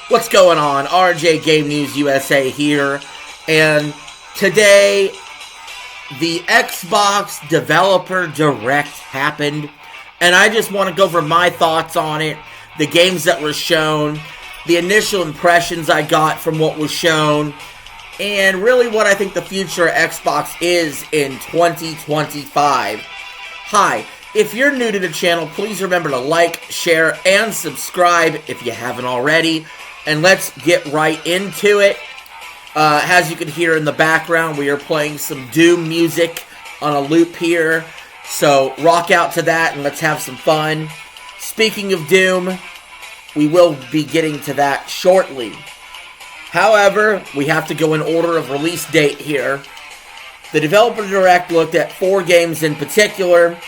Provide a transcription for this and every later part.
What's going on? RJ Game News USA here, and today the Xbox Developer Direct happened, and I just want to go over my thoughts on it, the games that were shown, the initial impressions I got from what was shown, and really what I think the future of Xbox is in 2025. Hi, if you're new to the channel, please remember to like, share, and subscribe if you haven't already. And let's get right into it. As you can hear in the background, we are playing some Doom music on a loop here. So rock out to that and let's have some fun. Speaking of Doom, we will be getting to that shortly. However, we have to go in order of release date here. The Developer Direct looked at 4 games in particular.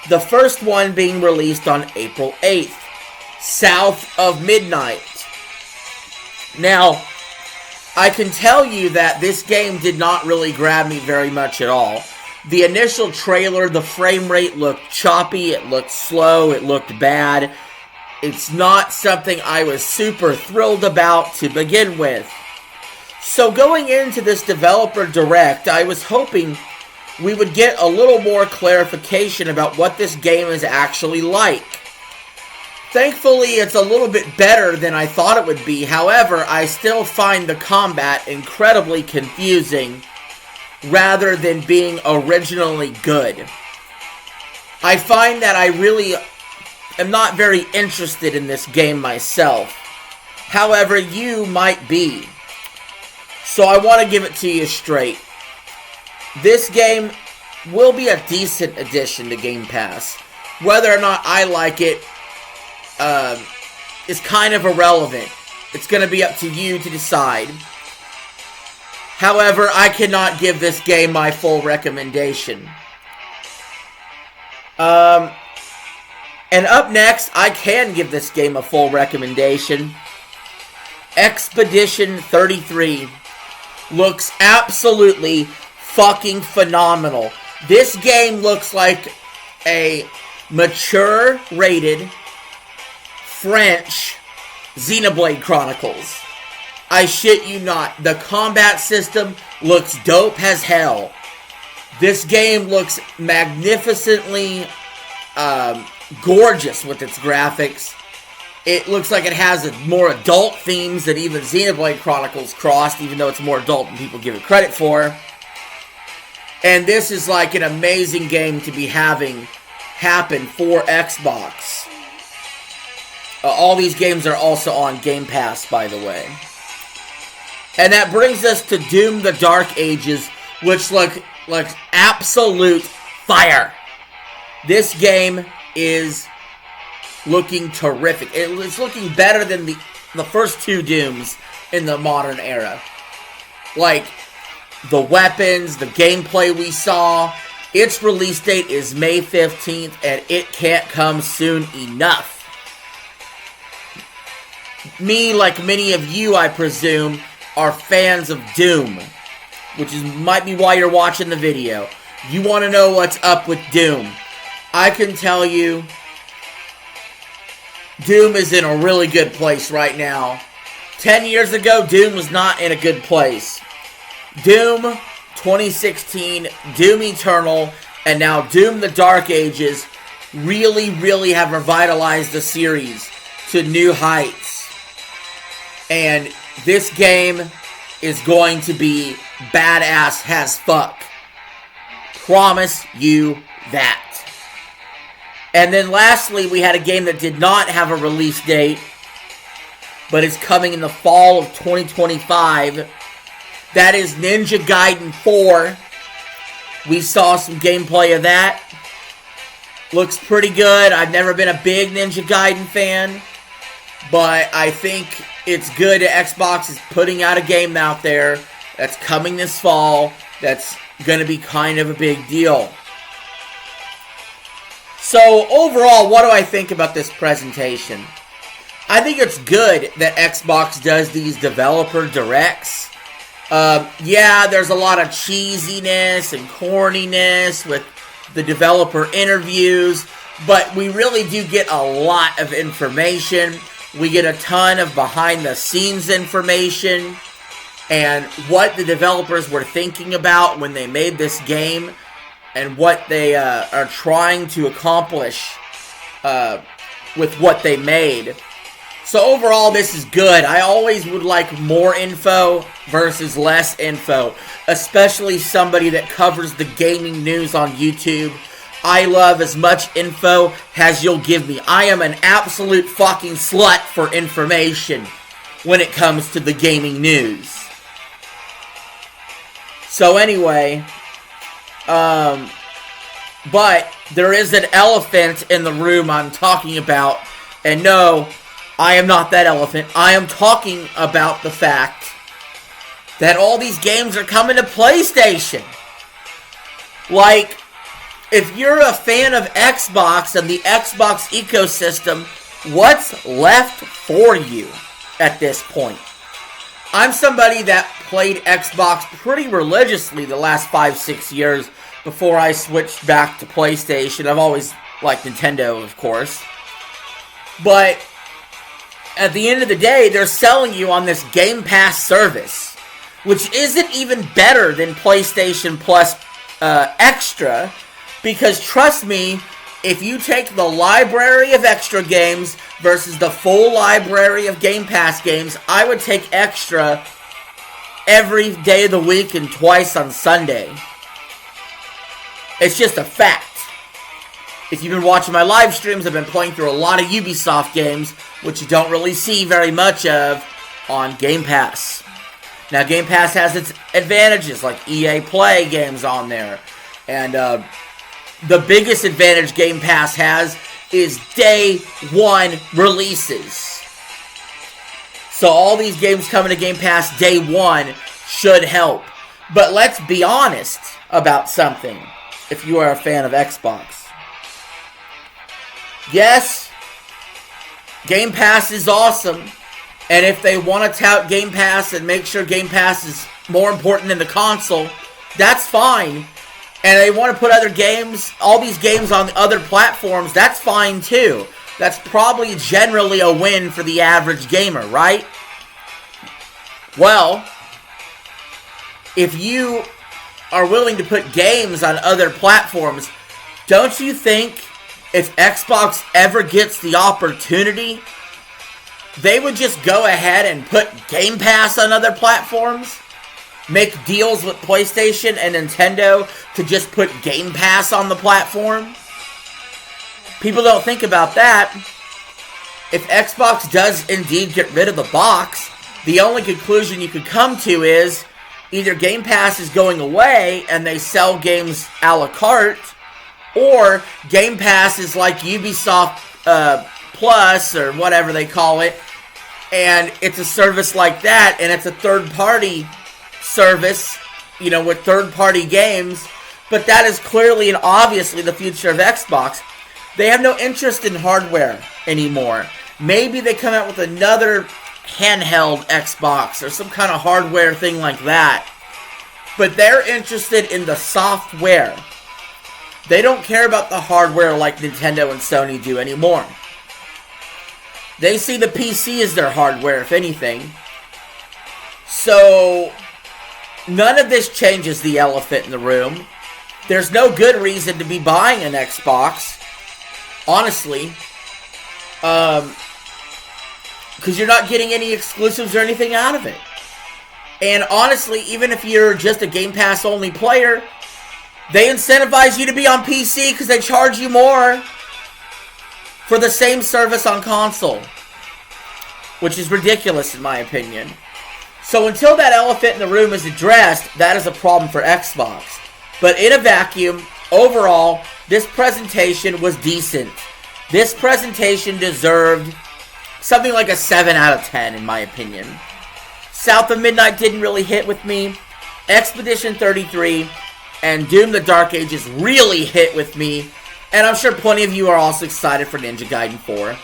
The first one being released on April 8th, South of Midnight. Now, I can tell you that this game did not really grab me very much at all. The initial trailer, the frame rate looked choppy, it looked slow, it looked bad. It's not something I was super thrilled about to begin with. So going into this Developer Direct, I was hoping we would get a little more clarification about what this game is actually like. Thankfully, it's a little bit better than I thought it would be. However, I still find the combat incredibly confusing rather than being originally good. I find that I really am not very interested in this game myself. However, you might be. So I want to give it to you straight. This game will be a decent addition to Game Pass. Whether or not I like it is kind of irrelevant. It's going to be up to you to decide. However, I cannot give this game my full recommendation. And up next, I can give this game a full recommendation. Expedition 33 looks absolutely fucking phenomenal. This game looks like a mature rated French Xenoblade Chronicles. I shit you not. The combat system looks dope as hell. This game looks magnificently gorgeous with its graphics. It looks like it has more adult themes than even Xenoblade Chronicles crossed, even though it's more adult than people give it credit for. And this is like an amazing game to be having happen for Xbox. All these games are also on Game Pass, by the way. And that brings us to Doom the Dark Ages, which looks absolute fire. This game is looking terrific. It's looking better than the first 2 Dooms in the modern era. Like, the weapons, the gameplay we saw. Its release date is May 15th, and it can't come soon enough. Me, like many of you, I presume, are fans of Doom, which might be why you're watching the video. You want to know what's up with Doom. I can tell you, Doom is in a really good place right now. 10 years ago, Doom was not in a good place. Doom 2016, Doom Eternal, and now Doom the Dark Ages really have revitalized the series to new heights. And this game is going to be badass as fuck. Promise you that. And then lastly, we had a game that did not have a release date, but is coming in the fall of 2025. That is Ninja Gaiden 4. We saw some gameplay of that. Looks pretty good. I've never been a big Ninja Gaiden fan, but I think it's good that Xbox is putting out a game out there that's coming this fall that's going to be kind of a big deal. So, overall, what do I think about this presentation? I think it's good that Xbox does these developer directs. Yeah, there's a lot of cheesiness and corniness with the developer interviews, but we really do get a lot of information. We get a ton of behind-the-scenes information and what the developers were thinking about when they made this game and what they are trying to accomplish with what they made. So overall, this is good. I always would like more info versus less info, especially somebody that covers the gaming news on YouTube. I love as much info as you'll give me. I am an absolute fucking slut for information when it comes to the gaming news. So anyway, but there is an elephant in the room I'm talking about, and no, I am not that elephant. I am talking about the fact that all these games are coming to PlayStation. Like, if you're a fan of Xbox and the Xbox ecosystem, what's left for you at this point? I'm somebody that played Xbox pretty religiously the last 5-6 years before I switched back to PlayStation. I've always liked Nintendo, of course. But at the end of the day, they're selling you on this Game Pass service, which isn't even better than PlayStation Plus Extra, because trust me, if you take the library of extra games versus the full library of Game Pass games, I would take Extra every day of the week and twice on Sunday. It's just a fact. If you've been watching my live streams, I've been playing through a lot of Ubisoft games, which you don't really see very much of on Game Pass. Now, Game Pass has its advantages, like EA Play games on there. And the biggest advantage Game Pass has is day one releases. So all these games coming to Game Pass day one should help. But let's be honest about something, if you are a fan of Xbox. Yes, Game Pass is awesome, and if they want to tout Game Pass and make sure Game Pass is more important than the console, that's fine. And they want to put other games, all these games on the other platforms, that's fine too. That's probably generally a win for the average gamer, right? Well, if you are willing to put games on other platforms, don't you think if Xbox ever gets the opportunity, they would just go ahead and put Game Pass on other platforms? Make deals with PlayStation and Nintendo to just put Game Pass on the platform? People don't think about that. If Xbox does indeed get rid of the box, the only conclusion you could come to is either Game Pass is going away and they sell games a la carte, or Game Pass is like Ubisoft Plus or whatever they call it, and it's a service like that, and it's a third-party service, you know, with third-party games, but that is clearly and obviously the future of Xbox. They have no interest in hardware anymore. Maybe they come out with another handheld Xbox or some kind of hardware thing like that, but they're interested in the software. They don't care about the hardware like Nintendo and Sony do anymore. They see the PC as their hardware, if anything. So none of this changes the elephant in the room. There's no good reason to be buying an Xbox, honestly, because you're not getting any exclusives or anything out of it. And honestly, even if you're just a Game Pass only player, they incentivize you to be on PC because they charge you more for the same service on console, which is ridiculous in my opinion. So until that elephant in the room is addressed, that is a problem for Xbox. But in a vacuum, overall, this presentation was decent. This presentation deserved something like a 7 out of 10 in my opinion. South of Midnight didn't really hit with me. Expedition 33 and Doom the Dark Ages really hit with me. And I'm sure plenty of you are also excited for Ninja Gaiden 4.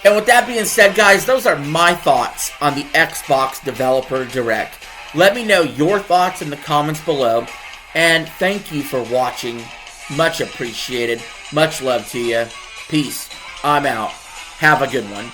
And with that being said, guys, those are my thoughts on the Xbox Developer Direct. Let me know your thoughts in the comments below. And thank you for watching. Much appreciated. Much love to you. Peace. I'm out. Have a good one.